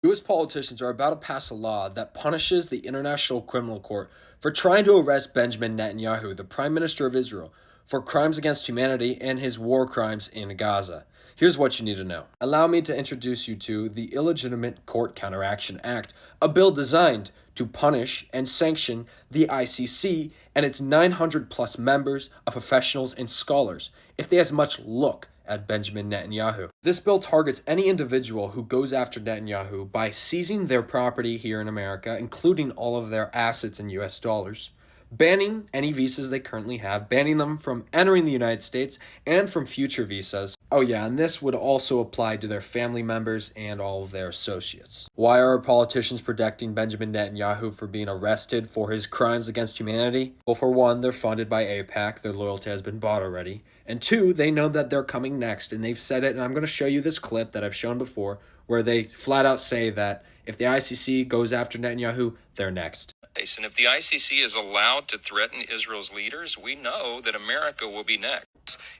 US politicians are about to pass a law that punishes the International Criminal Court for trying to arrest Benjamin Netanyahu, the Prime Minister of Israel, for crimes against humanity and his war crimes in Gaza. Here's what you need to know. Allow me to introduce you to the Illegitimate Court Counteraction Act, a bill designed to punish and sanction the ICC and its 900 plus members of professionals and scholars if they as much look at Benjamin Netanyahu. This bill targets any individual who goes after Netanyahu by seizing their property here in America, including all of their assets in US dollars, banning any visas they currently have, banning them from entering the United States and from future visas. Oh yeah, and this would also apply to their family members and all of their associates. Why are politicians protecting Benjamin Netanyahu for being arrested for his crimes against humanity? Well, for one, they're funded by AIPAC, their loyalty has been bought already. And two, they know that they're coming next, and they've said it, and I'm going to show you this clip that I've shown before, where they flat out say that if the ICC goes after Netanyahu, they're next. And if the ICC is allowed to threaten Israel's leaders, we know that America will be next.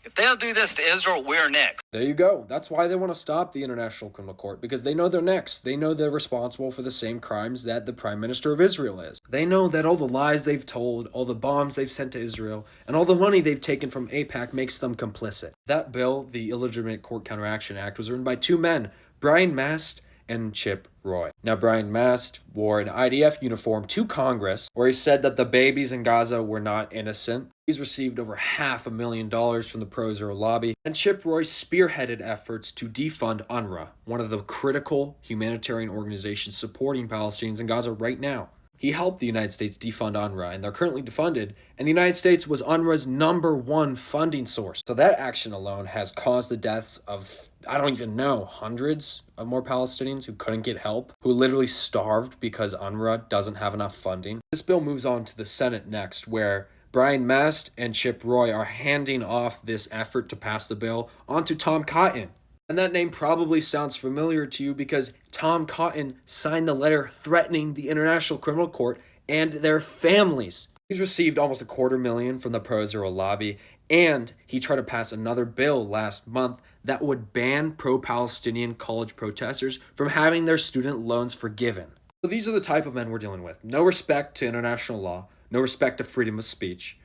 If they'll do this to Israel, we're next. There you go. That's why they want to stop the International Criminal Court, because they know they're next. They know they're responsible for the same crimes that the Prime Minister of Israel is. They know that all the lies they've told, all the bombs they've sent to Israel, and all the money they've taken from AIPAC makes them complicit. That bill, the Illegitimate Court Counteraction Act, was written by two men, Brian Mast and Chip Roy. Now, Brian Mast wore an IDF uniform to Congress where he said that the babies in Gaza were not innocent. He's received over $500,000 from the pro-Israel lobby. And Chip Roy spearheaded efforts to defund UNRWA, one of the critical humanitarian organizations supporting Palestinians in Gaza right now. He helped the United States defund UNRWA, and they're currently defunded, and the United States was UNRWA's #1 funding source. So that action alone has caused the deaths of, I don't even know, hundreds of more Palestinians who couldn't get help, who literally starved because UNRWA doesn't have enough funding. This bill moves on to the Senate next, where Brian Mast and Chip Roy are handing off this effort to pass the bill onto Tom Cotton. And that name probably sounds familiar to you because Tom Cotton signed the letter threatening the International Criminal Court and their families. He's received almost $250,000 from the pro-Israel lobby, and he tried to pass another bill last month that would ban pro-Palestinian college protesters from having their student loans forgiven. So these are the type of men we're dealing with. No respect to international law, no respect to freedom of speech,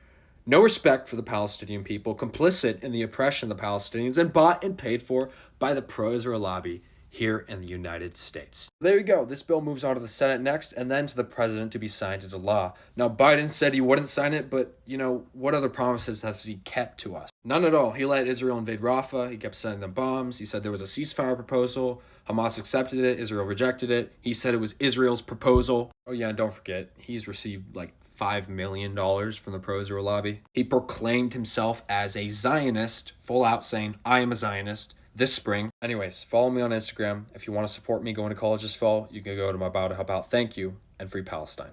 no respect for the Palestinian people, complicit in the oppression of the Palestinians, and bought and paid for by the pro-Israel lobby here in the United States. There you go. This bill moves on to the Senate next, and then to the president to be signed into law. Now, Biden said he wouldn't sign it, but, what other promises has he kept to us? None at all. He let Israel invade Rafah. He kept sending them bombs. He said there was a ceasefire proposal. Hamas accepted it. Israel rejected it. He said it was Israel's proposal. Oh, yeah, and don't forget, he's received, $5 million from the pro-Israel lobby. He proclaimed himself as a Zionist, full out saying, I am a Zionist, this spring. Anyways, follow me on Instagram. If you want to support me going to college this fall, you can go to my bio to help out. Thank you, and free Palestine.